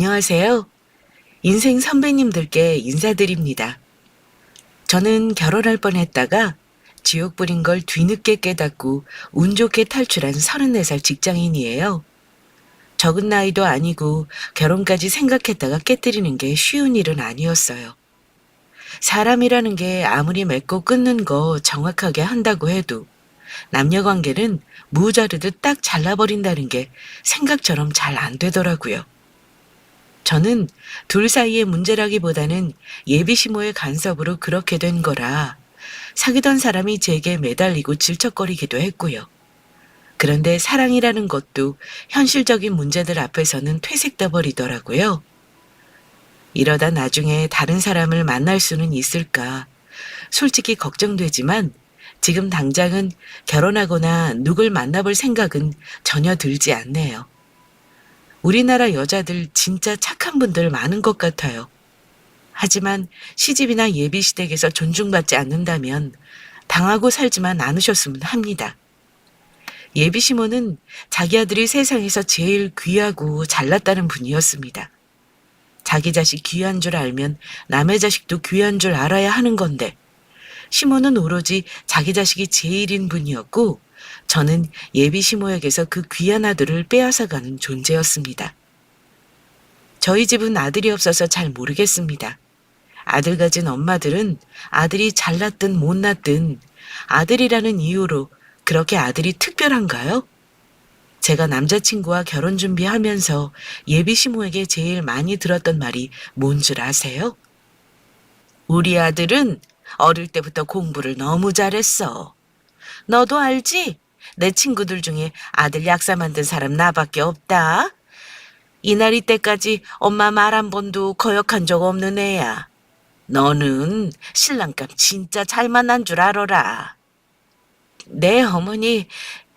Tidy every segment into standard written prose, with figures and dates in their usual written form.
안녕하세요. 인생 선배님들께 인사드립니다. 저는 결혼할 뻔했다가 지옥 불인 걸 뒤늦게 깨닫고 운 좋게 탈출한 34살 직장인이에요. 적은 나이도 아니고 결혼까지 생각했다가 깨뜨리는 게 쉬운 일은 아니었어요. 사람이라는 게 아무리 맺고 끊는 거 정확하게 한다고 해도 남녀 관계는 무 자르듯 딱 잘라버린다는 게 생각처럼 잘 안 되더라고요. 저는 둘 사이의 문제라기보다는 예비시모의 간섭으로 그렇게 된 거라 사귀던 사람이 제게 매달리고 질척거리기도 했고요. 그런데 사랑이라는 것도 현실적인 문제들 앞에서는 퇴색돼 버리더라고요. 이러다 나중에 다른 사람을 만날 수는 있을까 솔직히 걱정되지만 지금 당장은 결혼하거나 누굴 만나볼 생각은 전혀 들지 않네요. 우리나라 여자들 진짜 착한 분들 많은 것 같아요. 하지만 시집이나 예비시댁에서 존중받지 않는다면 당하고 살지만 않으셨으면 합니다. 예비시모는 자기 아들이 세상에서 제일 귀하고 잘났다는 분이었습니다. 자기 자식 귀한 줄 알면 남의 자식도 귀한 줄 알아야 하는 건데 시모는 오로지 자기 자식이 제일인 분이었고 저는 예비 시모에게서 그 귀한 아들을 빼앗아가는 존재였습니다. 저희 집은 아들이 없어서 잘 모르겠습니다. 아들 가진 엄마들은 아들이 잘났든 못났든 아들이라는 이유로 그렇게 아들이 특별한가요? 제가 남자친구와 결혼 준비하면서 예비 시모에게 제일 많이 들었던 말이 뭔 줄 아세요? 우리 아들은 어릴 때부터 공부를 너무 잘했어. 너도 알지? 내 친구들 중에 아들 약사 만든 사람 나밖에 없다. 이날이 때까지 엄마 말 한 번도 거역한 적 없는 애야. 너는 신랑감 진짜 잘 만난 줄 알아라. 네, 어머니.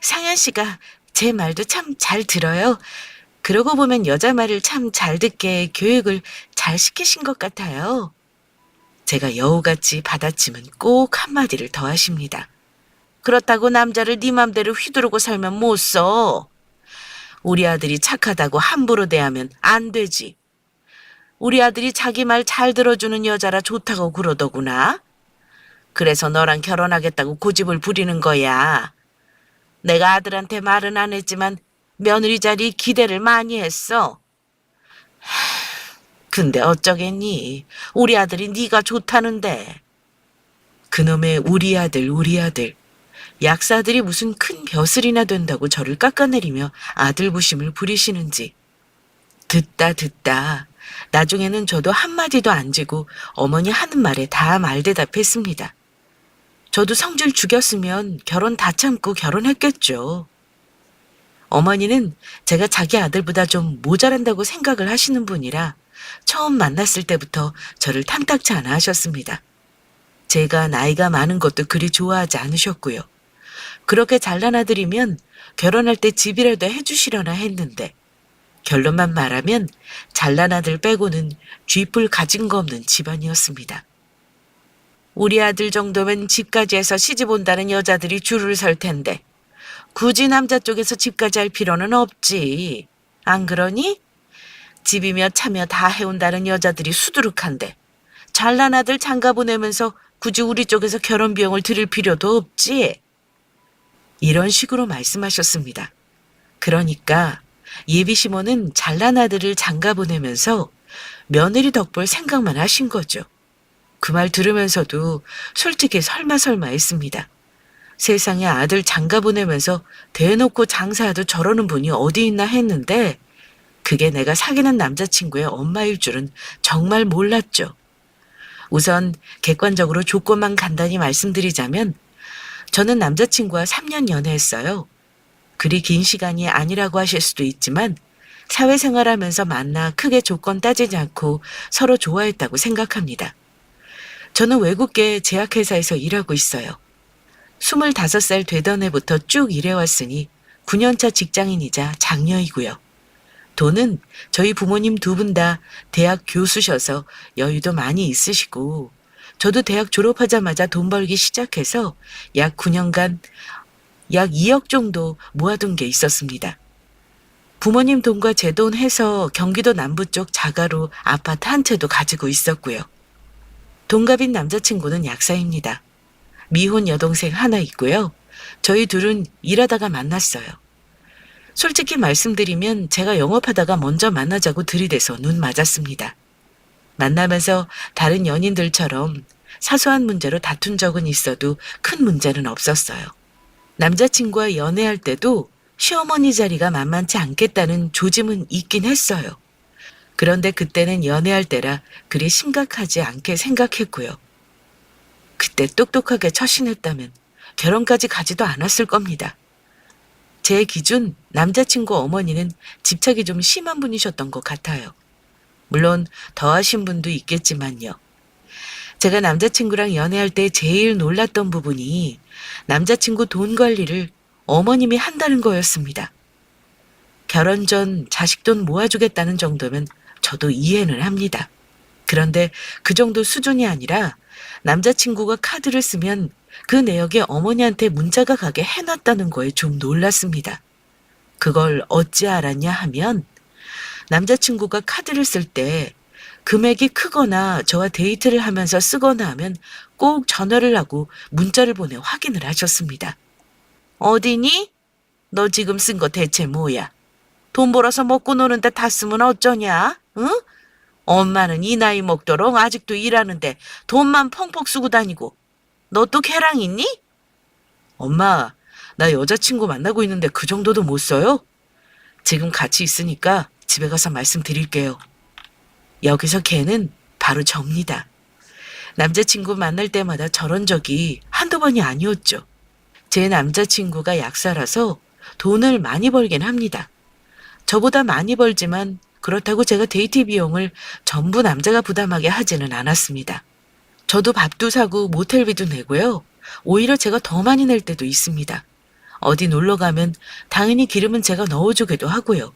상현 씨가 제 말도 참 잘 들어요. 그러고 보면 여자 말을 참 잘 듣게 교육을 잘 시키신 것 같아요. 제가 여우같이 받아치면 꼭 한마디를 더 하십니다. 그렇다고 남자를 네 맘대로 휘두르고 살면 못 써. 우리 아들이 착하다고 함부로 대하면 안 되지. 우리 아들이 자기 말 잘 들어주는 여자라 좋다고 그러더구나. 그래서 너랑 결혼하겠다고 고집을 부리는 거야. 내가 아들한테 말은 안 했지만 며느리 자리 기대를 많이 했어. 근데 어쩌겠니? 우리 아들이 네가 좋다는데. 그놈의 우리 아들, 우리 아들. 약사들이 무슨 큰 벼슬이나 된다고 저를 깎아내리며 아들 부심을 부리시는지. 듣다. 나중에는 저도 한마디도 안 지고 어머니 하는 말에 다 말대답했습니다. 저도 성질 죽였으면 결혼 다 참고 결혼했겠죠. 어머니는 제가 자기 아들보다 좀 모자란다고 생각을 하시는 분이라 처음 만났을 때부터 저를 탐탁치 않아 하셨습니다. 제가 나이가 많은 것도 그리 좋아하지 않으셨고요. 그렇게 잘난 아들이면 결혼할 때 집이라도 해주시려나 했는데 결론만 말하면 잘난 아들 빼고는 쥐뿔 가진 거 없는 집안이었습니다. 우리 아들 정도면 집까지 해서 시집 온다는 여자들이 줄을 설 텐데 굳이 남자 쪽에서 집까지 할 필요는 없지. 안 그러니? 집이며 차며 다 해온다는 여자들이 수두룩한데 잘난 아들 장가 보내면서 굳이 우리 쪽에서 결혼 비용을 들일 필요도 없지. 이런 식으로 말씀하셨습니다. 그러니까 예비 시모는 잘난 아들을 장가 보내면서 며느리 덕볼 생각만 하신 거죠. 그 말 들으면서도 솔직히 설마 했습니다. 세상에 아들 장가 보내면서 대놓고 장사해도 저러는 분이 어디 있나 했는데 그게 내가 사귀는 남자친구의 엄마일 줄은 정말 몰랐죠. 우선 객관적으로 조건만 간단히 말씀드리자면 저는 남자친구와 3년 연애했어요. 그리 긴 시간이 아니라고 하실 수도 있지만 사회생활하면서 만나 크게 조건 따지지 않고 서로 좋아했다고 생각합니다. 저는 외국계 제약회사에서 일하고 있어요. 25살 되던 해부터 쭉 일해왔으니 9년차 직장인이자 장녀이고요. 돈은 저희 부모님 두 분 다 대학 교수셔서 여유도 많이 있으시고 저도 대학 졸업하자마자 돈 벌기 시작해서 약 9년간 약 2억 정도 모아둔 게 있었습니다. 부모님 돈과 제 돈 해서 경기도 남부 쪽 자가로 아파트 한 채도 가지고 있었고요. 동갑인 남자친구는 약사입니다. 미혼 여동생 하나 있고요. 저희 둘은 일하다가 만났어요. 솔직히 말씀드리면 제가 영업하다가 먼저 만나자고 들이대서 눈 맞았습니다. 만나면서 다른 연인들처럼 사소한 문제로 다툰 적은 있어도 큰 문제는 없었어요. 남자친구와 연애할 때도 시어머니 자리가 만만치 않겠다는 조짐은 있긴 했어요. 그런데 그때는 연애할 때라 그리 심각하지 않게 생각했고요. 그때 똑똑하게 처신했다면 결혼까지 가지도 않았을 겁니다. 제 기준 남자친구 어머니는 집착이 좀 심한 분이셨던 것 같아요. 물론 더하신 분도 있겠지만요. 제가 남자친구랑 연애할 때 제일 놀랐던 부분이 남자친구 돈 관리를 어머님이 한다는 거였습니다. 결혼 전 자식 돈 모아주겠다는 정도면 저도 이해는 합니다. 그런데 그 정도 수준이 아니라 남자친구가 카드를 쓰면 그 내역에 어머니한테 문자가 가게 해놨다는 거에 좀 놀랐습니다. 그걸 어찌 알았냐 하면 남자친구가 카드를 쓸 때 금액이 크거나 저와 데이트를 하면서 쓰거나 하면 꼭 전화를 하고 문자를 보내 확인을 하셨습니다. 어디니? 너 지금 쓴 거 대체 뭐야? 돈 벌어서 먹고 노는데 다 쓰면 어쩌냐? 응? 엄마는 이 나이 먹도록 아직도 일하는데 돈만 펑펑 쓰고 다니고 너 또 걔랑 있니? 엄마, 나 여자친구 만나고 있는데 그 정도도 못 써요? 지금 같이 있으니까 집에 가서 말씀드릴게요. 여기서 걔는 바로 접니다. 남자친구 만날 때마다 저런 적이 한두 번이 아니었죠. 제 남자친구가 약사라서 돈을 많이 벌긴 합니다. 저보다 많이 벌지만 그렇다고 제가 데이트 비용을 전부 남자가 부담하게 하지는 않았습니다. 저도 밥도 사고 모텔비도 내고요. 오히려 제가 더 많이 낼 때도 있습니다. 어디 놀러 가면 당연히 기름은 제가 넣어주기도 하고요.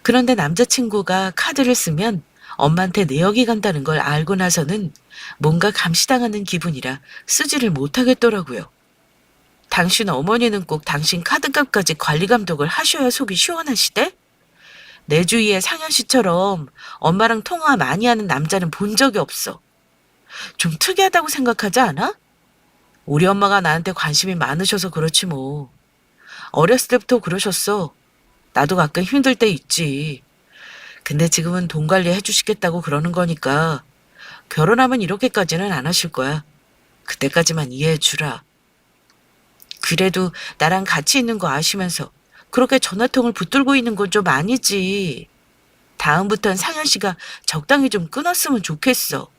그런데 남자친구가 카드를 쓰면 엄마한테 내역이 간다는 걸 알고 나서는 뭔가 감시당하는 기분이라 쓰지를 못하겠더라고요. 당신 어머니는 꼭 당신 카드값까지 관리 감독을 하셔야 속이 시원하시대? 내 주위에 상현 씨처럼 엄마랑 통화 많이 하는 남자는 본 적이 없어. 좀 특이하다고 생각하지 않아? 우리 엄마가 나한테 관심이 많으셔서 그렇지 뭐. 어렸을 때부터 그러셨어. 나도 가끔 힘들 때 있지. 근데 지금은 돈 관리 해주시겠다고 그러는 거니까 결혼하면 이렇게까지는 안 하실 거야. 그때까지만 이해해 주라. 그래도 나랑 같이 있는 거 아시면서 그렇게 전화통을 붙들고 있는 건 좀 아니지. 다음부턴 상현 씨가 적당히 좀 끊었으면 좋겠어.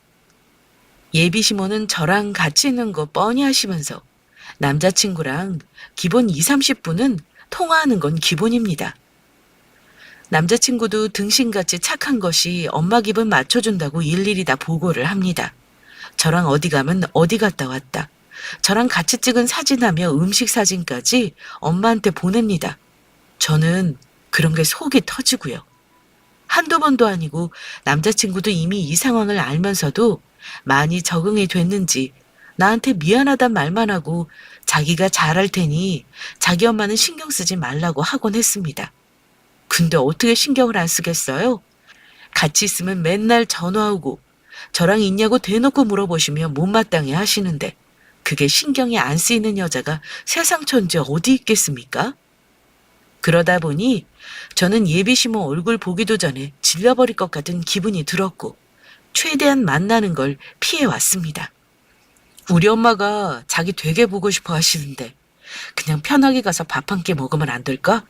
예비 시모는 저랑 같이 있는 거 뻔히 하시면서 남자친구랑 기본 2, 30분은 통화하는 건 기본입니다. 남자친구도 등신같이 착한 것이 엄마 기분 맞춰준다고 일일이 다 보고를 합니다. 저랑 어디 가면 어디 갔다 왔다. 저랑 같이 찍은 사진하며 음식 사진까지 엄마한테 보냅니다. 저는 그런 게 속이 터지고요. 한두 번도 아니고 남자친구도 이미 이 상황을 알면서도 많이 적응이 됐는지 나한테 미안하단 말만 하고 자기가 잘할 테니 자기 엄마는 신경 쓰지 말라고 하곤 했습니다. 근데 어떻게 신경을 안 쓰겠어요? 같이 있으면 맨날 전화 오고 저랑 있냐고 대놓고 물어보시며 못마땅해 하시는데 그게 신경이 안 쓰이는 여자가 세상 천지에 어디 있겠습니까? 그러다 보니 저는 예비시모 얼굴 보기도 전에 질려버릴 것 같은 기분이 들었고 최대한 만나는 걸 피해왔습니다. 우리 엄마가 자기 되게 보고 싶어 하시는데 그냥 편하게 가서 밥 한 끼 먹으면 안 될까?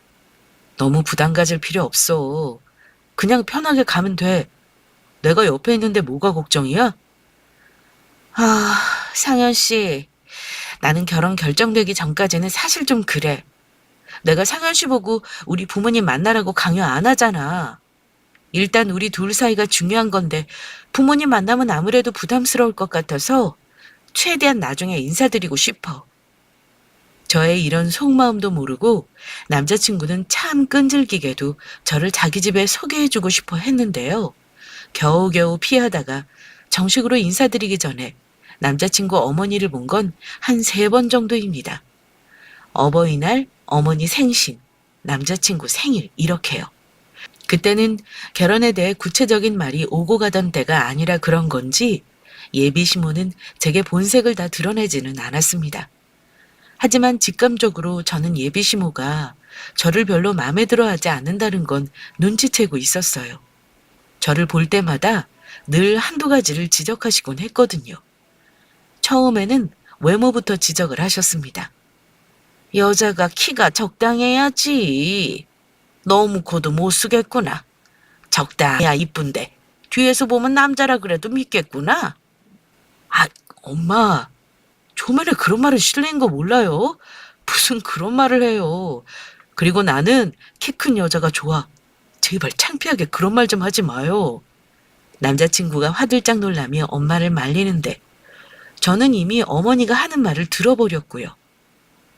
너무 부담 가질 필요 없어. 그냥 편하게 가면 돼. 내가 옆에 있는데 뭐가 걱정이야? 아, 상현 씨. 나는 결혼 결정되기 전까지는 사실 좀 그래. 내가 상현 씨 보고 우리 부모님 만나라고 강요 안 하잖아. 일단 우리 둘 사이가 중요한 건데 부모님 만나면 아무래도 부담스러울 것 같아서 최대한 나중에 인사드리고 싶어. 저의 이런 속마음도 모르고 남자친구는 참 끈질기게도 저를 자기 집에 소개해주고 싶어 했는데요. 겨우겨우 피하다가 정식으로 인사드리기 전에 남자친구 어머니를 본 건 한 3번 정도입니다. 어버이날, 어머니 생신, 남자친구 생일 이렇게요. 그때는 결혼에 대해 구체적인 말이 오고 가던 때가 아니라 그런 건지 예비 시모는 제게 본색을 다 드러내지는 않았습니다. 하지만 직감적으로 저는 예비 시모가 저를 별로 마음에 들어하지 않는다는 건 눈치채고 있었어요. 저를 볼 때마다 늘 한두 가지를 지적하시곤 했거든요. 처음에는 외모부터 지적을 하셨습니다. 여자가 키가 적당해야지. 너무 커도 못 쓰겠구나. 적당해야 이쁜데 뒤에서 보면 남자라 그래도 믿겠구나. 아, 엄마, 초면에 그런 말을 실례인 거 몰라요? 무슨 그런 말을 해요. 그리고 나는 키 큰 여자가 좋아. 제발 창피하게 그런 말 좀 하지 마요. 남자친구가 화들짝 놀라며 엄마를 말리는데 저는 이미 어머니가 하는 말을 들어버렸고요.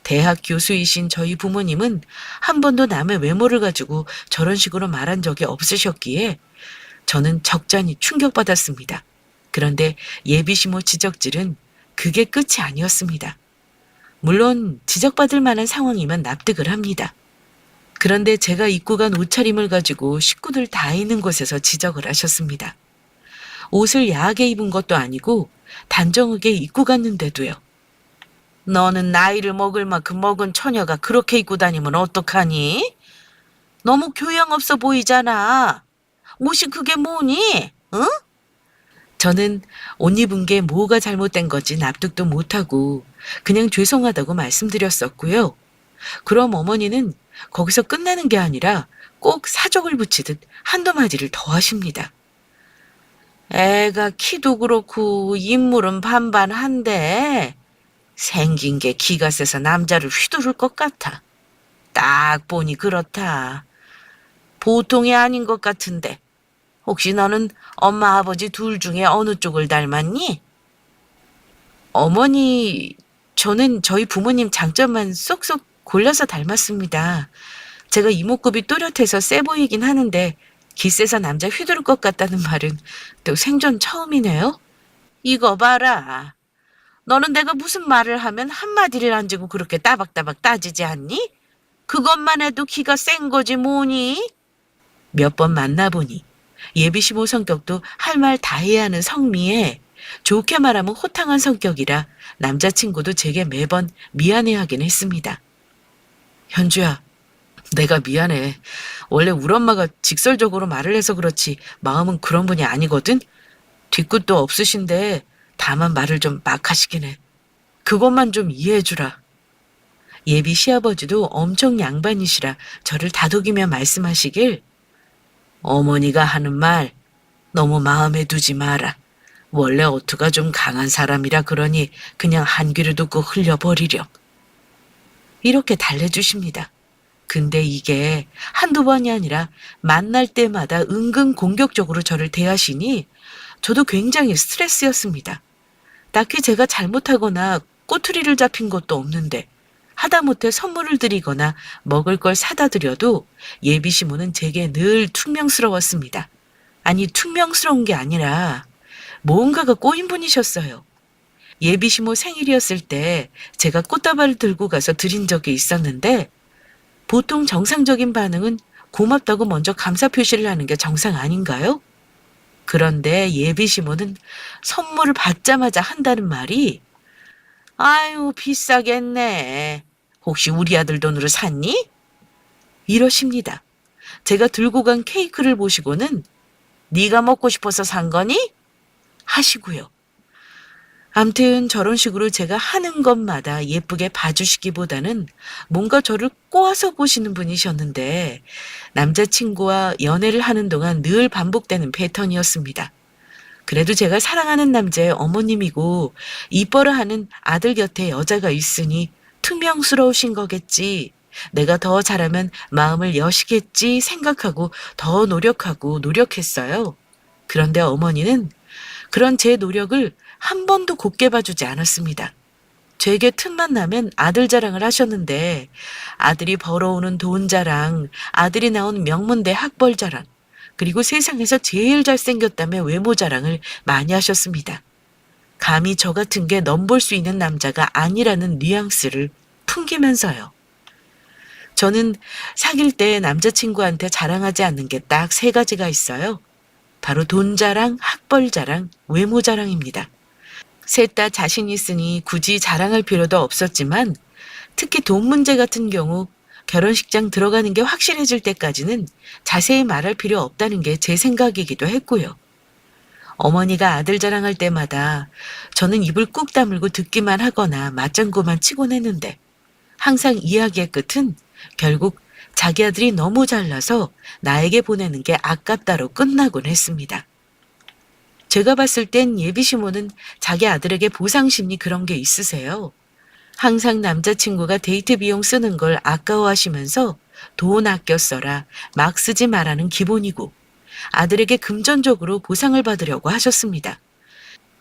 대학 교수이신 저희 부모님은 한 번도 남의 외모를 가지고 저런 식으로 말한 적이 없으셨기에 저는 적잖이 충격받았습니다. 그런데 예비시모 지적질은 그게 끝이 아니었습니다. 물론 지적받을 만한 상황이면 납득을 합니다. 그런데 제가 입고 간 옷차림을 가지고 식구들 다 있는 곳에서 지적을 하셨습니다. 옷을 야하게 입은 것도 아니고 단정하게 입고 갔는데도요. 너는 나이를 먹을 만큼 먹은 처녀가 그렇게 입고 다니면 어떡하니? 너무 교양 없어 보이잖아. 옷이 그게 뭐니? 응? 저는 옷 입은 게 뭐가 잘못된 건지 납득도 못하고 그냥 죄송하다고 말씀드렸었고요. 그럼 어머니는 거기서 끝나는 게 아니라 꼭 사족을 붙이듯 한두 마디를 더 하십니다. 애가 키도 그렇고 인물은 반반한데 생긴 게 기가 세서 남자를 휘두를 것 같아. 딱 보니 그렇다. 보통이 아닌 것 같은데 혹시 너는 엄마 아버지 둘 중에 어느 쪽을 닮았니? 어머니, 저는 저희 부모님 장점만 쏙쏙 골라서 닮았습니다. 제가 이목구비 또렷해서 세 보이긴 하는데 기세서 남자 휘두를 것 같다는 말은 또 생전 처음이네요. 이거 봐라. 너는 내가 무슨 말을 하면 한마디를 안 주고 그렇게 따박따박 따지지 않니? 그것만 해도 기가 센 거지 뭐니? 몇 번 만나보니 예비시모 성격도 할 말 다 해야 하는 성미에 좋게 말하면 호탕한 성격이라 남자친구도 제게 매번 미안해하긴 했습니다. 현주야, 내가 미안해. 원래 우리 엄마가 직설적으로 말을 해서 그렇지 마음은 그런 분이 아니거든? 뒤끝도 없으신데 다만 말을 좀 막 하시긴 해. 그것만 좀 이해해주라. 예비 시아버지도 엄청 양반이시라 저를 다독이며 말씀하시길 어머니가 하는 말 너무 마음에 두지 마라. 원래 어투가 좀 강한 사람이라 그러니 그냥 한 귀를 듣고 흘려버리렴. 이렇게 달래주십니다. 근데 이게 한두 번이 아니라 만날 때마다 은근 공격적으로 저를 대하시니 저도 굉장히 스트레스였습니다. 딱히 제가 잘못하거나 꼬투리를 잡힌 것도 없는데 하다못해 선물을 드리거나 먹을 걸 사다 드려도 예비시모는 제게 늘 퉁명스러웠습니다. 아니 퉁명스러운 게 아니라 뭔가가 꼬인 분이셨어요. 예비시모 생일이었을 때 제가 꽃다발을 들고 가서 드린 적이 있었는데 보통 정상적인 반응은 고맙다고 먼저 감사 표시를 하는 게 정상 아닌가요? 그런데 예비시모는 선물을 받자마자 한다는 말이 아유 비싸겠네. 혹시 우리 아들 돈으로 샀니? 이러십니다. 제가 들고 간 케이크를 보시고는 네가 먹고 싶어서 산 거니? 하시고요. 암튼 저런 식으로 제가 하는 것마다 예쁘게 봐주시기보다는 뭔가 저를 꼬아서 보시는 분이셨는데 남자친구와 연애를 하는 동안 늘 반복되는 패턴이었습니다. 그래도 제가 사랑하는 남자의 어머님이고 이뻐라 하는 아들 곁에 여자가 있으니 퉁명스러우신 거겠지. 내가 더 잘하면 마음을 여시겠지 생각하고 더 노력하고 노력했어요. 그런데 어머니는 그런 제 노력을 한 번도 곱게 봐주지 않았습니다. 되게 틈만 나면 아들 자랑을 하셨는데 아들이 벌어오는 돈 자랑, 아들이 나온 명문대 학벌 자랑, 그리고 세상에서 제일 잘생겼다며 외모 자랑을 많이 하셨습니다. 감히 저 같은 게 넘볼 수 있는 남자가 아니라는 뉘앙스를 풍기면서요. 저는 사귈 때 남자친구한테 자랑하지 않는 게 딱 세 가지가 있어요. 바로 돈 자랑, 학벌 자랑, 외모 자랑입니다. 셋 다 자신 있으니 굳이 자랑할 필요도 없었지만 특히 돈 문제 같은 경우 결혼식장 들어가는 게 확실해질 때까지는 자세히 말할 필요 없다는 게 제 생각이기도 했고요. 어머니가 아들 자랑할 때마다 저는 입을 꾹 다물고 듣기만 하거나 맞장구만 치곤 했는데 항상 이야기의 끝은 결국 자기 아들이 너무 잘나서 나에게 보내는 게 아깝다로 끝나곤 했습니다. 제가 봤을 땐 예비 시모는 자기 아들에게 보상 심리 그런 게 있으세요. 항상 남자친구가 데이트 비용 쓰는 걸 아까워하시면서 돈 아껴 써라, 막 쓰지 말라는 기본이고 아들에게 금전적으로 보상을 받으려고 하셨습니다.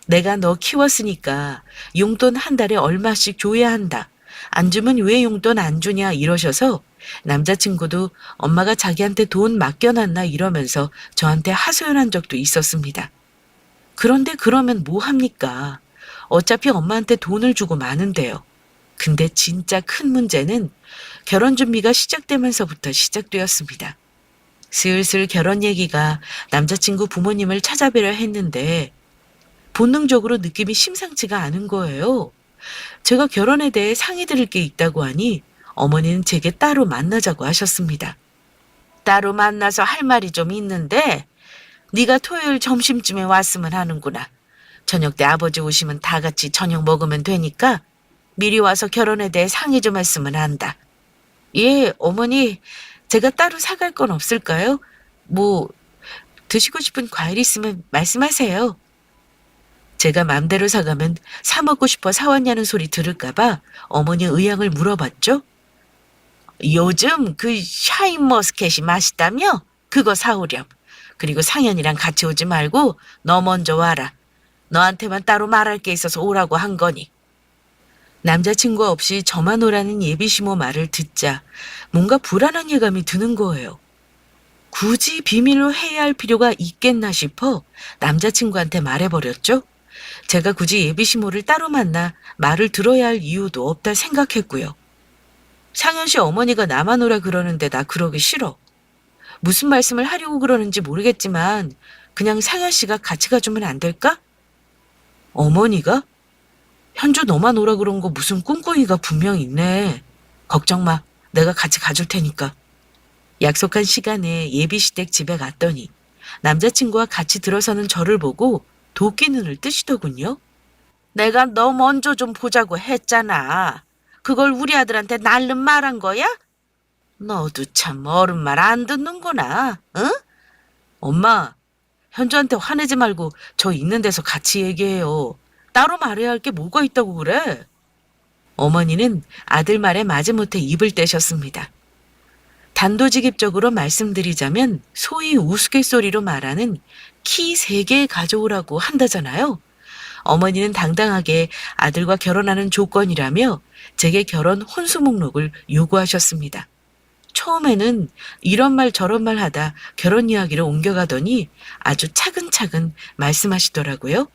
내가 너 키웠으니까 용돈 한 달에 얼마씩 줘야 한다. 안 주면 왜 용돈 안 주냐 이러셔서 남자친구도 엄마가 자기한테 돈 맡겨놨나 이러면서 저한테 하소연한 적도 있었습니다. 그런데 그러면 뭐 합니까? 어차피 엄마한테 돈을 주고 마는데요. 근데 진짜 큰 문제는 결혼 준비가 시작되면서부터 시작되었습니다. 슬슬 결혼 얘기가 남자친구 부모님을 찾아뵈려 했는데 본능적으로 느낌이 심상치가 않은 거예요. 제가 결혼에 대해 상의 드릴 게 있다고 하니 어머니는 제게 따로 만나자고 하셨습니다. 따로 만나서 할 말이 좀 있는데 네가 토요일 점심쯤에 왔으면 하는구나. 저녁 때 아버지 오시면 다 같이 저녁 먹으면 되니까 미리 와서 결혼에 대해 상의 좀 했으면 한다. 예, 어머니, 제가 따로 사갈 건 없을까요? 뭐 드시고 싶은 과일 있으면 말씀하세요. 제가 맘대로 사가면 사 먹고 싶어 사왔냐는 소리 들을까봐 어머니 의향을 물어봤죠. 요즘 그 샤인머스켓이 맛있다며? 그거 사오렴. 그리고 상현이랑 같이 오지 말고 너 먼저 와라. 너한테만 따로 말할 게 있어서 오라고 한 거니. 남자친구 없이 저만 오라는 예비시모 말을 듣자 뭔가 불안한 예감이 드는 거예요. 굳이 비밀로 해야 할 필요가 있겠나 싶어 남자친구한테 말해버렸죠. 제가 굳이 예비시모를 따로 만나 말을 들어야 할 이유도 없다 생각했고요. 상현 씨 어머니가 나만 오라 그러는데 나 그러기 싫어. 무슨 말씀을 하려고 그러는지 모르겠지만 그냥 상현 씨가 같이 가주면 안 될까? 어머니가? 현주 너만 오라 그런 거 무슨 꿍꿍이가 분명 있네. 걱정 마. 내가 같이 가줄 테니까. 약속한 시간에 예비시댁 집에 갔더니 남자친구와 같이 들어서는 저를 보고 도끼 눈을 뜨시더군요. 내가 너 먼저 좀 보자고 했잖아. 그걸 우리 아들한테 날름 말한 거야? 너도 참 어른 말 안 듣는구나. 응? 엄마, 현주한테 화내지 말고 저 있는 데서 같이 얘기해요. 따로 말해야 할 게 뭐가 있다고 그래? 어머니는 아들 말에 마지못해 입을 떼셨습니다. 단도직입적으로 말씀드리자면 소위 우스갯소리로 말하는 키 3개 가져오라고 한다잖아요. 어머니는 당당하게 아들과 결혼하는 조건이라며 제게 결혼 혼수 목록을 요구하셨습니다. 처음에는 이런 말 저런 말 하다 결혼 이야기를 옮겨가더니 아주 차근차근 말씀하시더라고요.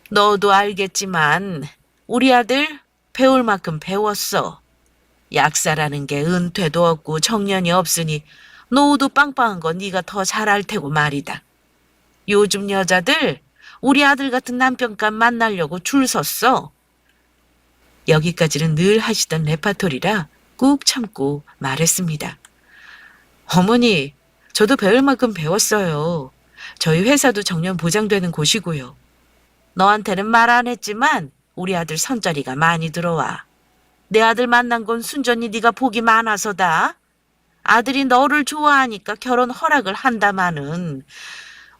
너도 알겠지만 우리 아들 배울 만큼 배웠어. 약사라는 게 은퇴도 없고 정년이 없으니 노후도 빵빵한 거 네가 더 잘 알 테고 말이다. 요즘 여자들 우리 아들 같은 남편감 만나려고 줄 섰어. 여기까지는 늘 하시던 레파토리라 꾹 참고 말했습니다. 어머니, 저도 배울 만큼 배웠어요. 저희 회사도 정년 보장되는 곳이고요. 너한테는 말 안 했지만 우리 아들 선자리가 많이 들어와. 내 아들 만난 건 순전히 네가 복이 많아서다. 아들이 너를 좋아하니까 결혼 허락을 한다마는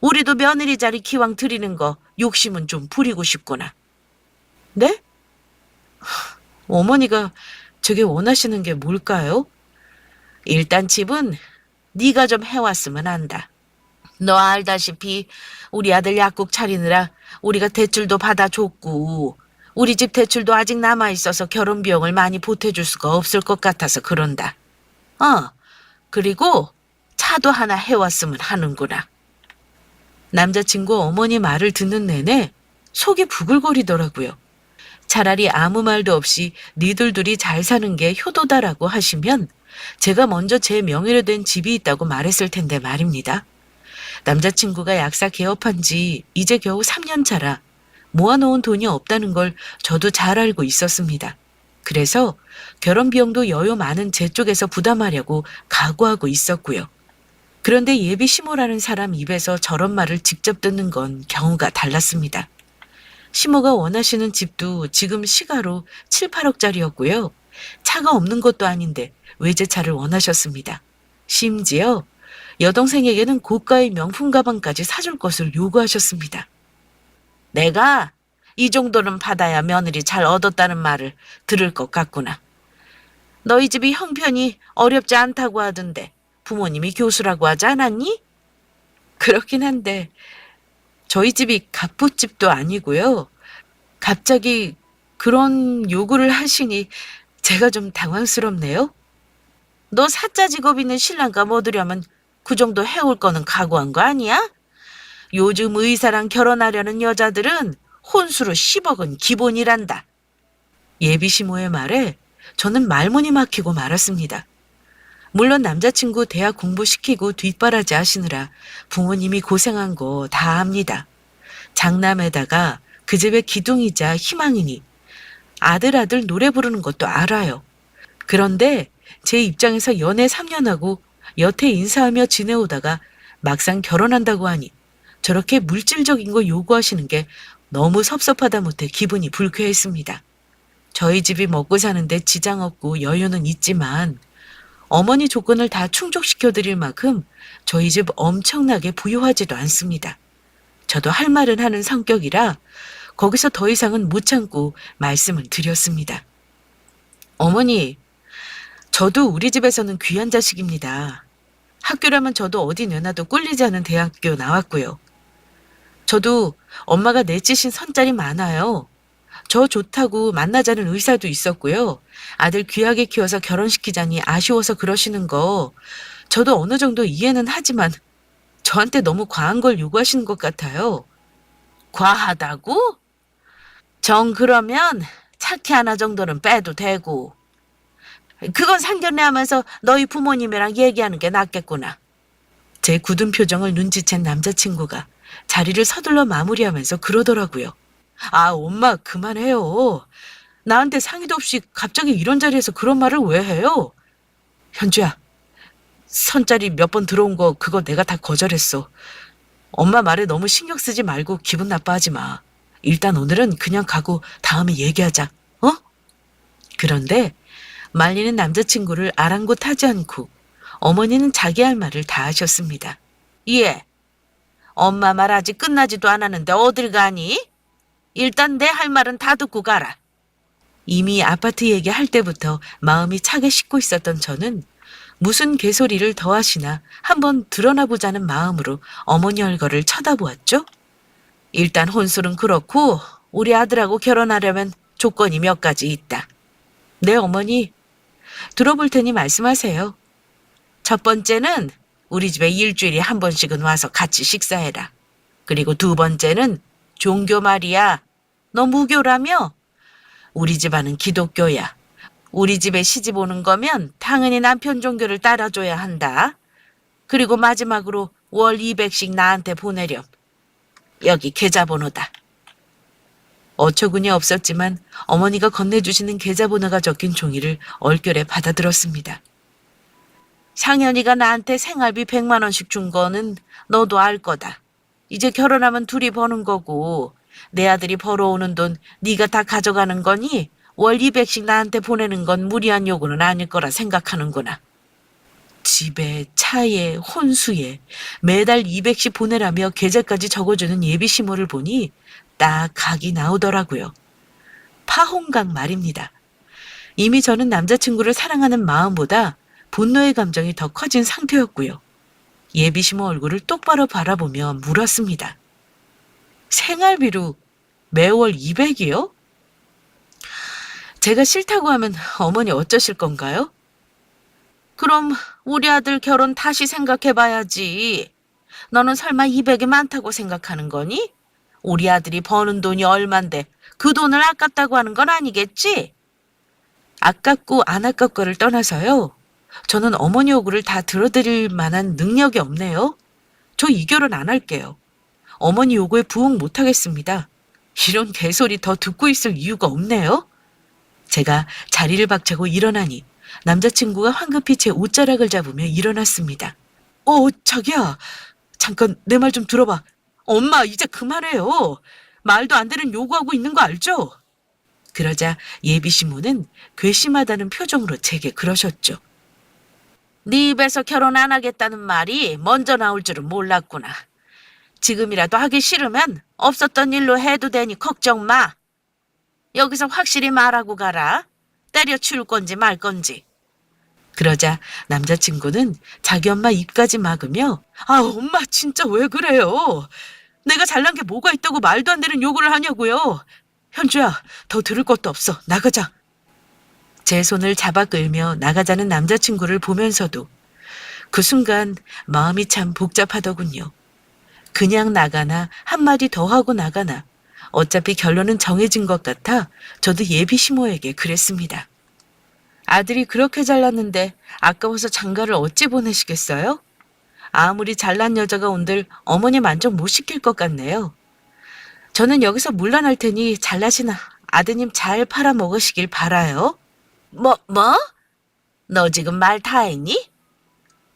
우리도 며느리 자리 기왕 드리는 거 욕심은 좀 부리고 싶구나. 네? 어머니가 저게 원하시는 게 뭘까요? 일단 집은 네가 좀 해왔으면 한다. 너 알다시피 우리 아들 약국 차리느라 우리가 대출도 받아줬고 우리 집 대출도 아직 남아있어서 결혼 비용을 많이 보태줄 수가 없을 것 같아서 그런다. 그리고 차도 하나 해왔으면 하는구나. 남자친구 어머니 말을 듣는 내내 속이 부글거리더라고요. 차라리 아무 말도 없이 니들 둘이 잘 사는 게 효도다라고 하시면 제가 먼저 제 명의로 된 집이 있다고 말했을 텐데 말입니다. 남자친구가 약사 개업한 지 이제 겨우 3년 차라 모아놓은 돈이 없다는 걸 저도 잘 알고 있었습니다. 그래서 결혼 비용도 여유 많은 제 쪽에서 부담하려고 각오하고 있었고요. 그런데 예비 시모라는 사람 입에서 저런 말을 직접 듣는 건 경우가 달랐습니다. 시모가 원하시는 집도 지금 시가로 7, 8억짜리였고요. 차가 없는 것도 아닌데 외제차를 원하셨습니다. 심지어 여동생에게는 고가의 명품 가방까지 사줄 것을 요구하셨습니다. 내가 이 정도는 받아야 며느리 잘 얻었다는 말을 들을 것 같구나. 너희 집이 형편이 어렵지 않다고 하던데 부모님이 교수라고 하지 않았니? 그렇긴 한데 저희 집이 갑부집도 아니고요. 갑자기 그런 요구를 하시니 제가 좀 당황스럽네요. 너 사자 직업 있는 신랑감 얻으려면 그 정도 해올 거는 각오한 거 아니야? 요즘 의사랑 결혼하려는 여자들은 혼수로 10억은 기본이란다. 예비시모의 말에 저는 말문이 막히고 말았습니다. 물론 남자친구 대학 공부시키고 뒷바라지 하시느라 부모님이 고생한 거 다 압니다. 장남에다가 그 집의 기둥이자 희망이니 아들 노래 부르는 것도 알아요. 그런데 제 입장에서 연애 3년하고 여태 인사하며 지내오다가 막상 결혼한다고 하니 저렇게 물질적인 거 요구하시는 게 너무 섭섭하다 못해 기분이 불쾌했습니다. 저희 집이 먹고 사는데 지장 없고 여유는 있지만 어머니 조건을 다 충족시켜드릴 만큼 저희 집 엄청나게 부유하지도 않습니다. 저도 할 말은 하는 성격이라 거기서 더 이상은 못 참고 말씀을 드렸습니다. 어머니, 저도 우리 집에서는 귀한 자식입니다. 학교라면 저도 어디 내놔도 꿀리지 않은 대학교 나왔고요. 저도 엄마가 내치신 선짤이 많아요. 저 좋다고 만나자는 의사도 있었고요. 아들 귀하게 키워서 결혼시키자니 아쉬워서 그러시는 거 저도 어느 정도 이해는 하지만 저한테 너무 과한 걸 요구하시는 것 같아요. 과하다고? 정 그러면 차키 하나 정도는 빼도 되고. 그건 상견례 하면서 너희 부모님이랑 얘기하는 게 낫겠구나. 제 굳은 표정을 눈치챈 남자친구가 자리를 서둘러 마무리하면서 그러더라고요. 아, 엄마 그만해요. 나한테 상의도 없이 갑자기 이런 자리에서 그런 말을 왜 해요? 현주야, 선짜리 몇 번 들어온 거 그거 내가 다 거절했어. 엄마 말에 너무 신경 쓰지 말고 기분 나빠하지 마. 일단 오늘은 그냥 가고 다음에 얘기하자. 어? 그런데 말리는 남자친구를 아랑곳하지 않고 어머니는 자기 할 말을 다 하셨습니다. 예. 엄마 말 아직 끝나지도 않았는데 어딜 가니? 일단 내 할 말은 다 듣고 가라. 이미 아파트 얘기할 때부터 마음이 차게 식고 있었던 저는 무슨 개소리를 더 하시나 한번 드러나 보자는 마음으로 어머니 얼굴을 쳐다보았죠. 일단 혼술은 그렇고 우리 아들하고 결혼하려면 조건이 몇 가지 있다. 네, 어머니. 들어볼 테니 말씀하세요. 첫 번째는 우리 집에 일주일에 한 번씩은 와서 같이 식사해라. 그리고 두 번째는 종교 말이야. 너 무교라며? 우리 집안은 기독교야. 우리 집에 시집 오는 거면 당연히 남편 종교를 따라줘야 한다. 그리고 마지막으로 월 200씩 나한테 보내렴. 여기 계좌번호다. 어처구니 없었지만 어머니가 건네주시는 계좌번호가 적힌 종이를 얼결에 받아들었습니다. 상현이가 나한테 생활비 100만 원씩 준 거는 너도 알 거다. 이제 결혼하면 둘이 버는 거고 내 아들이 벌어오는 돈 네가 다 가져가는 거니 월 200씩 나한테 보내는 건 무리한 요구는 아닐 거라 생각하는구나. 집에, 차에, 혼수에 매달 200씩 보내라며 계좌까지 적어주는 예비시모를 보니 딱 각이 나오더라고요. 파혼각 말입니다. 이미 저는 남자친구를 사랑하는 마음보다 분노의 감정이 더 커진 상태였고요. 예비시모 얼굴을 똑바로 바라보며 물었습니다. 생활비로 매월 200이요? 제가 싫다고 하면 어머니 어쩌실 건가요? 그럼 우리 아들 결혼 다시 생각해봐야지. 너는 설마 200이 많다고 생각하는 거니? 우리 아들이 버는 돈이 얼만데 그 돈을 아깝다고 하는 건 아니겠지? 아깝고 안 아깝고를 떠나서요. 저는 어머니 요구를 다 들어드릴 만한 능력이 없네요. 저 이 결혼 안 할게요. 어머니 요구에 부응 못 하겠습니다. 이런 개소리 더 듣고 있을 이유가 없네요. 제가 자리를 박차고 일어나니 남자친구가 황급히 제 옷자락을 잡으며 일어났습니다. 자기야. 잠깐 내 말 좀 들어봐. 엄마 이제 그만해요. 말도 안 되는 요구하고 있는 거 알죠? 그러자 예비 시모는 괘씸하다는 표정으로 제게 그러셨죠. 네 입에서 결혼 안 하겠다는 말이 먼저 나올 줄은 몰랐구나. 지금이라도 하기 싫으면 없었던 일로 해도 되니 걱정 마. 여기서 확실히 말하고 가라. 때려치울 건지 말 건지. 그러자 남자친구는 자기 엄마 입까지 막으며 엄마 진짜 왜 그래요? 내가 잘난 게 뭐가 있다고 말도 안 되는 요구를 하냐고요. 현주야, 더 들을 것도 없어. 나가자. 제 손을 잡아 끌며 나가자는 남자친구를 보면서도 그 순간 마음이 참 복잡하더군요. 그냥 나가나 한마디 더 하고 나가나 어차피 결론은 정해진 것 같아 저도 예비 시모에게 그랬습니다. 아들이 그렇게 잘났는데 아까워서 장가를 어찌 보내시겠어요? 아무리 잘난 여자가 온들 어머니 만족 못 시킬 것 같네요. 저는 여기서 물러날 테니 잘나신 아드님 잘 팔아먹으시길 바라요. 뭐? 너 지금 말 다 했니?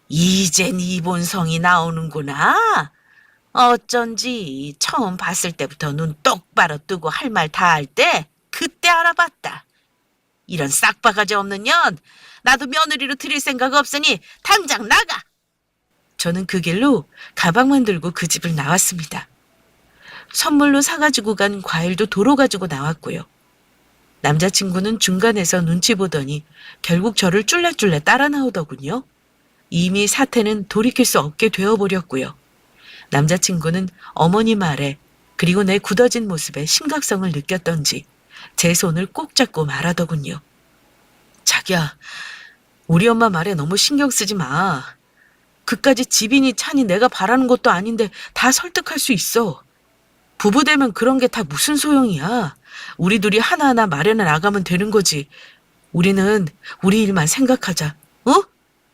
이젠 이본성이 나오는구나. 어쩐지 처음 봤을 때부터 눈 똑바로 뜨고 할 말 다 할 때 그때 알아봤다. 이런 싹바가지 없는 년, 나도 며느리로 들일 생각 없으니 당장 나가. 저는 그 길로 가방만 들고 그 집을 나왔습니다. 선물로 사가지고 간 과일도 도로 가지고 나왔고요. 남자친구는 중간에서 눈치 보더니 결국 저를 쫄래쫄래 따라 나오더군요. 이미 사태는 돌이킬 수 없게 되어버렸고요. 남자친구는 어머니 말에 그리고 내 굳어진 모습에 심각성을 느꼈던지 제 손을 꼭 잡고 말하더군요. 자기야, 우리 엄마 말에 너무 신경 쓰지 마. 그까지 집이니 차니 내가 바라는 것도 아닌데 다 설득할 수 있어. 부부 되면 그런 게 다 무슨 소용이야. 우리 둘이 하나하나 마련해 나가면 되는 거지. 우리는 우리 일만 생각하자.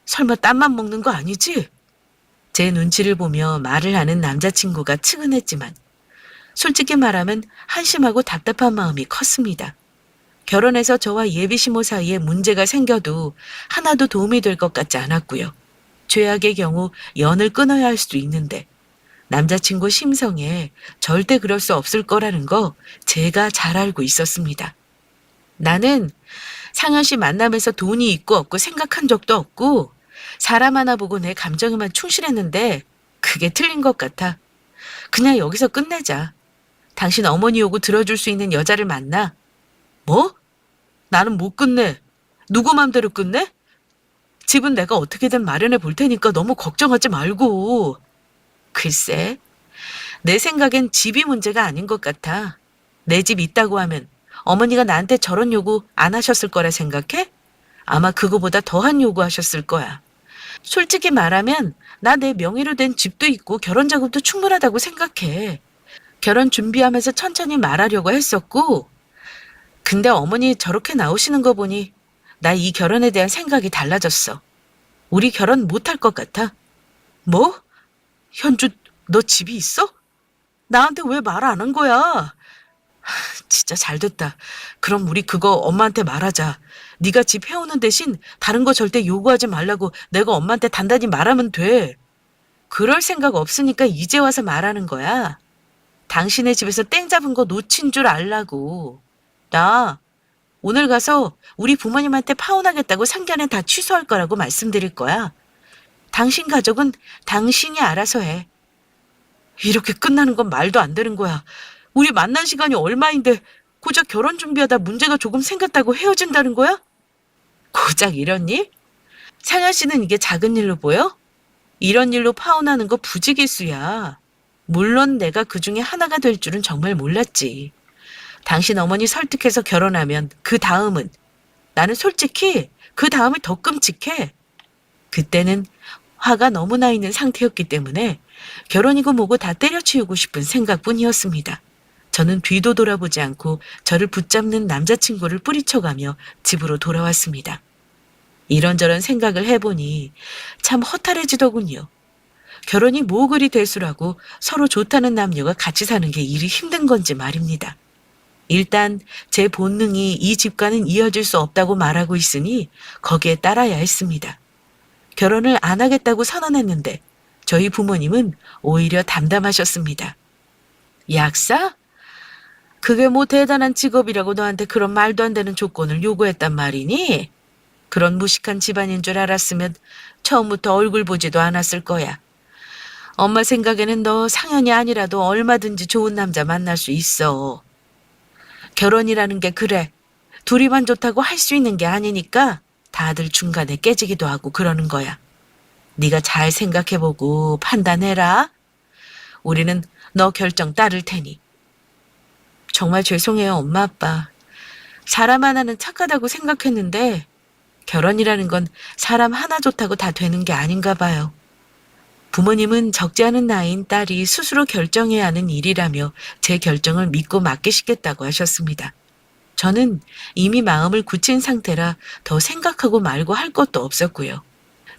설마 땀만 먹는 거 아니지? 제 눈치를 보며 말을 하는 남자친구가 측은했지만 솔직히 말하면 한심하고 답답한 마음이 컸습니다. 결혼해서 저와 예비 시모 사이에 문제가 생겨도 하나도 도움이 될 것 같지 않았고요. 최악의 경우 연을 끊어야 할 수도 있는데 남자친구 심성에 절대 그럴 수 없을 거라는 거 제가 잘 알고 있었습니다. 나는 상현 씨 만나면서 돈이 있고 없고 생각한 적도 없고 사람 하나 보고 내 감정에만 충실했는데 그게 틀린 것 같아. 그냥 여기서 끝내자. 당신 어머니 요구 들어줄 수 있는 여자를 만나. 뭐? 나는 못 끝내. 누구 맘대로 끝내? 집은 내가 어떻게든 마련해 볼 테니까 너무 걱정하지 말고. 글쎄, 내 생각엔 집이 문제가 아닌 것 같아. 내 집 있다고 하면 어머니가 나한테 저런 요구 안 하셨을 거라 생각해? 아마 그거보다 더한 요구하셨을 거야. 솔직히 말하면 나 내 명의로 된 집도 있고 결혼 자금도 충분하다고 생각해. 결혼 준비하면서 천천히 말하려고 했었고 근데 어머니 저렇게 나오시는 거 보니 나 이 결혼에 대한 생각이 달라졌어. 우리 결혼 못할 것 같아. 뭐? 현주, 너 집이 있어? 나한테 왜 말 안 한 거야? 진짜 잘됐다. 그럼 우리 그거 엄마한테 말하자. 네가 집 해오는 대신 다른 거 절대 요구하지 말라고 내가 엄마한테 단단히 말하면 돼. 그럴 생각 없으니까 이제 와서 말하는 거야. 당신의 집에서 땡 잡은 거 놓친 줄 알라고. 나 오늘 가서 우리 부모님한테 파혼하겠다고 상견례 다 취소할 거라고 말씀드릴 거야. 당신 가족은 당신이 알아서 해. 이렇게 끝나는 건 말도 안 되는 거야. 우리 만난 시간이 얼마인데 고작 결혼 준비하다 문제가 조금 생겼다고 헤어진다는 거야? 고작 이런 일? 상현 씨는 이게 작은 일로 보여? 이런 일로 파혼하는 거 부지기수야. 물론 내가 그 중에 하나가 될 줄은 정말 몰랐지. 당신 어머니 설득해서 결혼하면 그 다음은 나는 솔직히 그 다음이 더 끔찍해. 그때는 화가 너무 나 있는 상태였기 때문에 결혼이고 뭐고 다 때려치우고 싶은 생각뿐이었습니다. 저는 뒤도 돌아보지 않고 저를 붙잡는 남자친구를 뿌리쳐가며 집으로 돌아왔습니다. 이런저런 생각을 해보니 참 허탈해지더군요. 결혼이 뭐 그리 대수라고 서로 좋다는 남녀가 같이 사는 게 일이 힘든 건지 말입니다. 일단 제 본능이 이 집과는 이어질 수 없다고 말하고 있으니 거기에 따라야 했습니다. 결혼을 안 하겠다고 선언했는데 저희 부모님은 오히려 담담하셨습니다. 약사? 그게 뭐 대단한 직업이라고 너한테 그런 말도 안 되는 조건을 요구했단 말이니? 그런 무식한 집안인 줄 알았으면 처음부터 얼굴 보지도 않았을 거야. 엄마 생각에는 너 상현이 아니라도 얼마든지 좋은 남자 만날 수 있어. 결혼이라는 게 그래. 둘이만 좋다고 할 수 있는 게 아니니까 다들 중간에 깨지기도 하고 그러는 거야. 네가 잘 생각해보고 판단해라. 우리는 너 결정 따를 테니. 정말 죄송해요, 엄마, 아빠. 사람 하나는 착하다고 생각했는데 결혼이라는 건 사람 하나 좋다고 다 되는 게 아닌가 봐요. 부모님은 적지 않은 나이인 딸이 스스로 결정해야 하는 일이라며 제 결정을 믿고 맡기시겠다고 하셨습니다. 저는 이미 마음을 굳힌 상태라 더 생각하고 말고 할 것도 없었고요.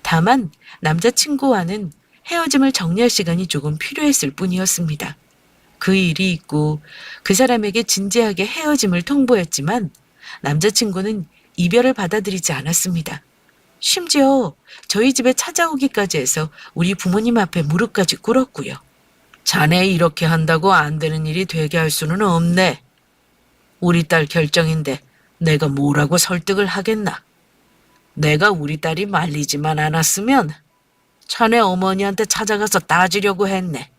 다만 남자친구와는 헤어짐을 정리할 시간이 조금 필요했을 뿐이었습니다. 그 일이 있고 그 사람에게 진지하게 헤어짐을 통보했지만 남자친구는 이별을 받아들이지 않았습니다. 심지어 저희 집에 찾아오기까지 해서 우리 부모님 앞에 무릎까지 꿇었고요. 자네 이렇게 한다고 안 되는 일이 되게 할 수는 없네. 우리 딸 결정인데 내가 뭐라고 설득을 하겠나. 내가 우리 딸이 말리지만 않았으면 자네 어머니한테 찾아가서 따지려고 했네.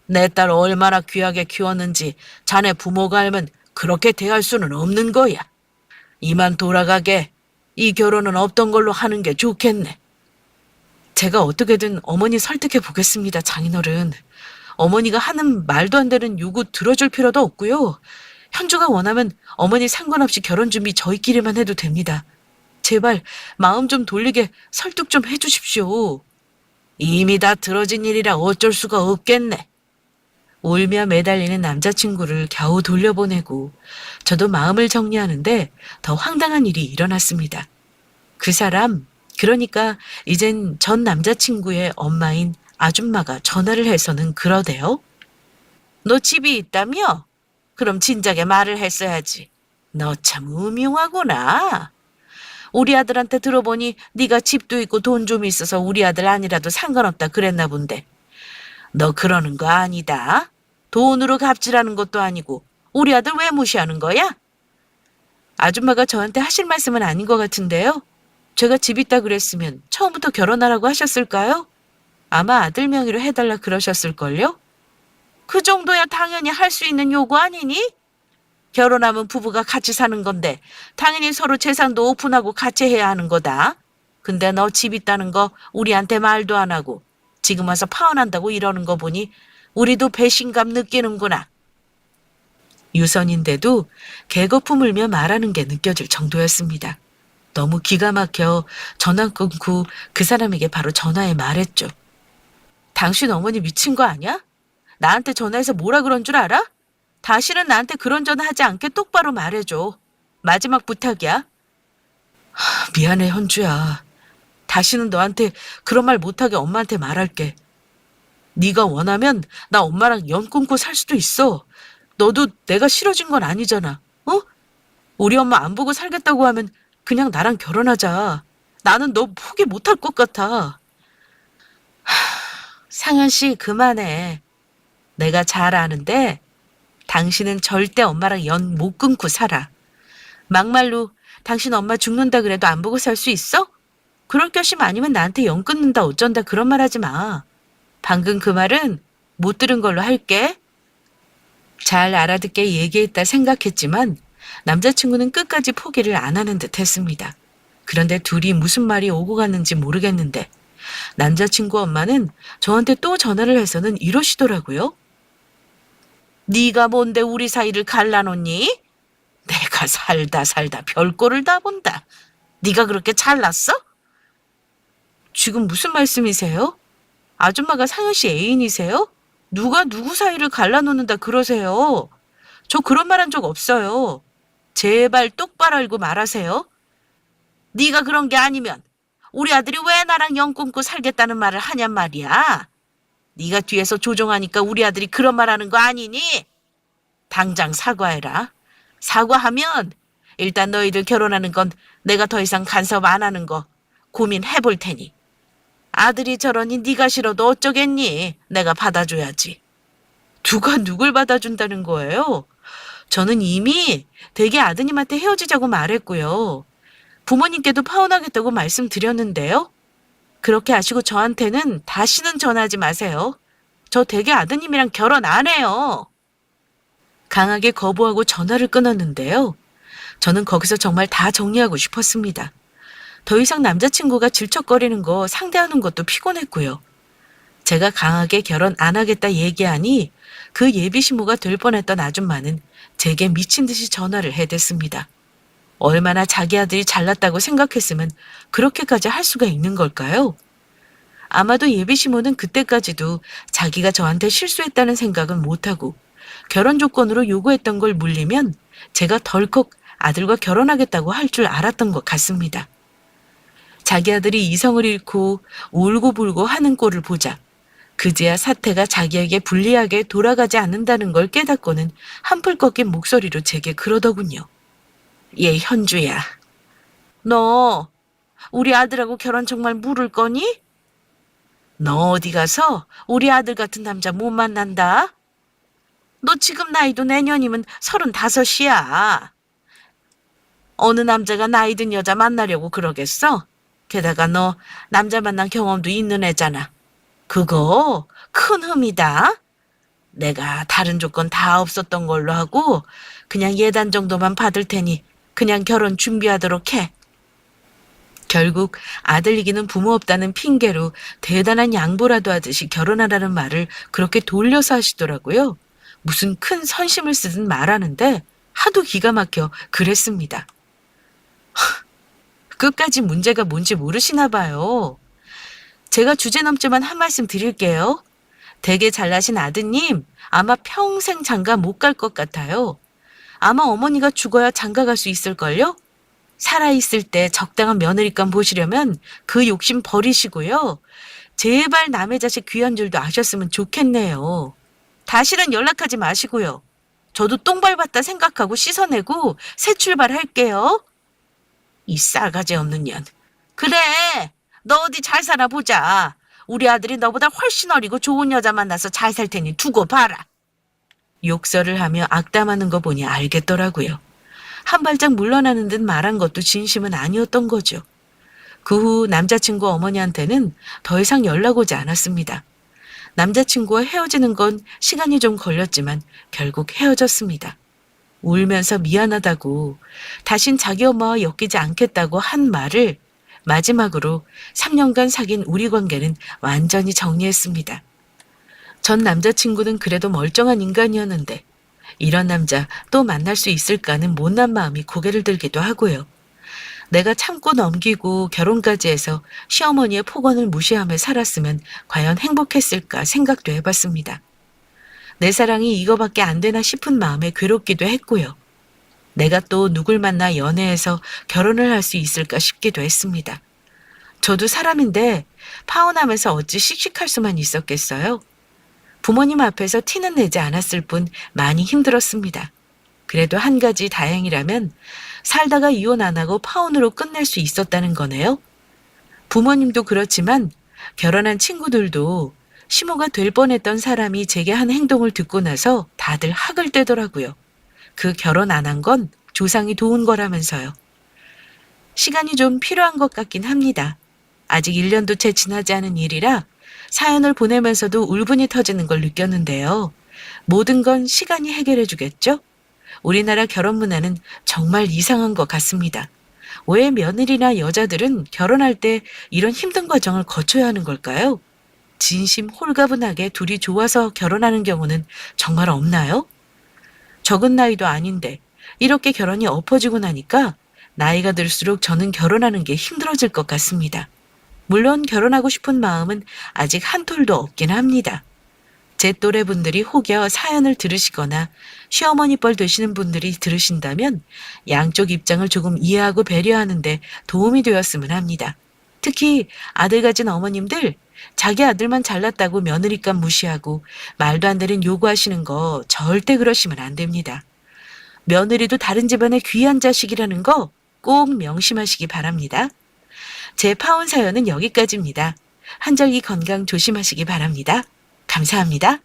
내 딸 얼마나 귀하게 키웠는지 자네 부모가 알면 그렇게 대할 수는 없는 거야. 이만 돌아가게 이 결혼은 없던 걸로 하는 게 좋겠네. 제가 어떻게든 어머니 설득해 보겠습니다, 장인어른. 어머니가 하는 말도 안 되는 요구 들어줄 필요도 없고요. 현주가 원하면 어머니 상관없이 결혼 준비 저희끼리만 해도 됩니다. 제발 마음 좀 돌리게 설득 좀 해주십시오. 이미 다 들어진 일이라 어쩔 수가 없겠네. 울며 매달리는 남자친구를 겨우 돌려보내고 저도 마음을 정리하는데 더 황당한 일이 일어났습니다. 그 사람, 그러니까 이젠 전 남자친구의 엄마인 아줌마가 전화를 해서는 그러대요. 너 집이 있다며? 그럼 진작에 말을 했어야지. 너 참 음흉하구나. 우리 아들한테 들어보니 네가 집도 있고 돈 좀 있어서 우리 아들 아니라도 상관없다 그랬나 본데. 너 그러는 거 아니다. 돈으로 갑질하는 것도 아니고 우리 아들 왜 무시하는 거야? 아줌마가 저한테 하실 말씀은 아닌 것 같은데요. 제가 집 있다 그랬으면 처음부터 결혼하라고 하셨을까요? 아마 아들 명의로 해달라 그러셨을걸요? 그 정도야 당연히 할 수 있는 요구 아니니? 결혼하면 부부가 같이 사는 건데 당연히 서로 재산도 오픈하고 같이 해야 하는 거다. 근데 너 집 있다는 거 우리한테 말도 안 하고 지금 와서 파혼한다고 이러는 거 보니 우리도 배신감 느끼는구나. 유선인데도 개거품 울며 말하는 게 느껴질 정도였습니다. 너무 기가 막혀 전화 끊고 그 사람에게 바로 전화해 말했죠. 당신 어머니 미친 거 아니야? 나한테 전화해서 뭐라 그런 줄 알아? 다시는 나한테 그런 전화 하지 않게 똑바로 말해줘. 마지막 부탁이야. 미안해 현주야. 다시는 너한테 그런 말 못하게 엄마한테 말할게. 네가 원하면 나 엄마랑 연 끊고 살 수도 있어. 너도 내가 싫어진 건 아니잖아. 어? 우리 엄마 안 보고 살겠다고 하면 그냥 나랑 결혼하자. 나는 너 포기 못할 것 같아. 상현 씨 그만해. 내가 잘 아는데 당신은 절대 엄마랑 연 못 끊고 살아. 막말로 당신 엄마 죽는다 그래도 안 보고 살 수 있어? 그럴 결심 아니면 나한테 연 끊는다 어쩐다 그런 말 하지 마. 방금 그 말은 못 들은 걸로 할게. 잘 알아듣게 얘기했다 생각했지만 남자친구는 끝까지 포기를 안 하는 듯 했습니다. 그런데 둘이 무슨 말이 오고 갔는지 모르겠는데 남자친구 엄마는 저한테 또 전화를 해서는 이러시더라고요. 네가 뭔데 우리 사이를 갈라놓니? 내가 살다 별꼴을 다 본다. 네가 그렇게 잘났어? 지금 무슨 말씀이세요? 아줌마가 상현 씨 애인이세요? 누가 누구 사이를 갈라놓는다 그러세요? 저 그런 말 한 적 없어요. 제발 똑바로 알고 말하세요. 네가 그런 게 아니면 우리 아들이 왜 나랑 영 끊고 살겠다는 말을 하냔 말이야. 네가 뒤에서 조종하니까 우리 아들이 그런 말 하는 거 아니니? 당장 사과해라. 사과하면 일단 너희들 결혼하는 건 내가 더 이상 간섭 안 하는 거 고민해 볼 테니. 아들이 저러니 네가 싫어도 어쩌겠니? 내가 받아줘야지. 누가 누굴 받아준다는 거예요? 저는 이미 대개 아드님한테 헤어지자고 말했고요. 부모님께도 파혼하겠다고 말씀드렸는데요. 그렇게 하시고 저한테는 다시는 전화하지 마세요. 저 대개 아드님이랑 결혼 안 해요. 강하게 거부하고 전화를 끊었는데요. 저는 거기서 정말 다 정리하고 싶었습니다. 더 이상 남자친구가 질척거리는 거 상대하는 것도 피곤했고요. 제가 강하게 결혼 안 하겠다 얘기하니 그 예비 시모가 될 뻔했던 아줌마는 제게 미친 듯이 전화를 해댔습니다. 얼마나 자기 아들이 잘났다고 생각했으면 그렇게까지 할 수가 있는 걸까요? 아마도 예비 시모는 그때까지도 자기가 저한테 실수했다는 생각은 못하고 결혼 조건으로 요구했던 걸 물리면 제가 덜컥 아들과 결혼하겠다고 할 줄 알았던 것 같습니다. 자기 아들이 이성을 잃고 울고불고 하는 꼴을 보자 그제야 사태가 자기에게 불리하게 돌아가지 않는다는 걸 깨닫고는 한풀 꺾인 목소리로 제게 그러더군요. 얘 현주야. 너 우리 아들하고 결혼 정말 물을 거니? 너 어디 가서 우리 아들 같은 남자 못 만난다? 너 지금 나이도 내년이면 35이야. 어느 남자가 나이 든 여자 만나려고 그러겠어? 게다가 너 남자 만난 경험도 있는 애잖아. 그거 큰 흠이다. 내가 다른 조건 다 없었던 걸로 하고 그냥 예단 정도만 받을 테니 그냥 결혼 준비하도록 해. 결국 아들 이기는 부모 없다는 핑계로 대단한 양보라도 하듯이 결혼하라는 말을 그렇게 돌려서 하시더라고요. 무슨 큰 선심을 쓰듯 말하는데 하도 기가 막혀 그랬습니다. 끝까지 문제가 뭔지 모르시나 봐요. 제가 주제 넘지만 한 말씀 드릴게요. 되게 잘나신 아드님 아마 평생 장가 못 갈 것 같아요. 아마 어머니가 죽어야 장가 갈 수 있을걸요? 살아있을 때 적당한 며느리감 보시려면 그 욕심 버리시고요. 제발 남의 자식 귀한 줄도 아셨으면 좋겠네요. 다시는 연락하지 마시고요. 저도 똥 밟았다 생각하고 씻어내고 새 출발할게요. 이 싸가지 없는 년. 그래, 너 어디 잘 살아 보자. 우리 아들이 너보다 훨씬 어리고 좋은 여자 만나서 잘 살 테니 두고 봐라. 욕설을 하며 악담하는 거 보니 알겠더라고요. 한 발짝 물러나는 듯 말한 것도 진심은 아니었던 거죠. 그 후 남자친구 어머니한테는 더 이상 연락 오지 않았습니다. 남자친구와 헤어지는 건 시간이 좀 걸렸지만 결국 헤어졌습니다. 울면서 미안하다고 다신 자기 엄마와 엮이지 않겠다고 한 말을 마지막으로 3년간 사귄 우리 관계는 완전히 정리했습니다. 전 남자친구는 그래도 멀쩡한 인간이었는데 이런 남자 또 만날 수 있을까는 못난 마음이 고개를 들기도 하고요. 내가 참고 넘기고 결혼까지 해서 시어머니의 폭언을 무시하며 살았으면 과연 행복했을까 생각도 해봤습니다. 내 사랑이 이거밖에 안 되나 싶은 마음에 괴롭기도 했고요. 내가 또 누굴 만나 연애해서 결혼을 할 수 있을까 싶기도 했습니다. 저도 사람인데 파혼하면서 어찌 씩씩할 수만 있었겠어요? 부모님 앞에서 티는 내지 않았을 뿐 많이 힘들었습니다. 그래도 한 가지 다행이라면 살다가 이혼 안 하고 파혼으로 끝낼 수 있었다는 거네요. 부모님도 그렇지만 결혼한 친구들도 시모가 될 뻔했던 사람이 제게 한 행동을 듣고 나서 다들 학을 떼더라고요. 그 결혼 안 한 건 조상이 도운 거라면서요. 시간이 좀 필요한 것 같긴 합니다. 아직 1년도 채 지나지 않은 일이라 사연을 보내면서도 울분이 터지는 걸 느꼈는데요. 모든 건 시간이 해결해 주겠죠? 우리나라 결혼 문화는 정말 이상한 것 같습니다. 왜 며느리나 여자들은 결혼할 때 이런 힘든 과정을 거쳐야 하는 걸까요? 진심 홀가분하게 둘이 좋아서 결혼하는 경우는 정말 없나요? 적은 나이도 아닌데 이렇게 결혼이 엎어지고 나니까 나이가 들수록 저는 결혼하는 게 힘들어질 것 같습니다. 물론 결혼하고 싶은 마음은 아직 한 톨도 없긴 합니다. 제 또래 분들이 혹여 사연을 들으시거나 시어머니 뻘 되시는 분들이 들으신다면 양쪽 입장을 조금 이해하고 배려하는데 도움이 되었으면 합니다. 특히 아들 가진 어머님들, 자기 아들만 잘났다고 며느리감 무시하고 말도 안 되는 요구하시는 거 절대 그러시면 안 됩니다. 며느리도 다른 집안의 귀한 자식이라는 거 꼭 명심하시기 바랍니다. 제 파혼 사연은 여기까지입니다. 한절기 건강 조심하시기 바랍니다. 감사합니다.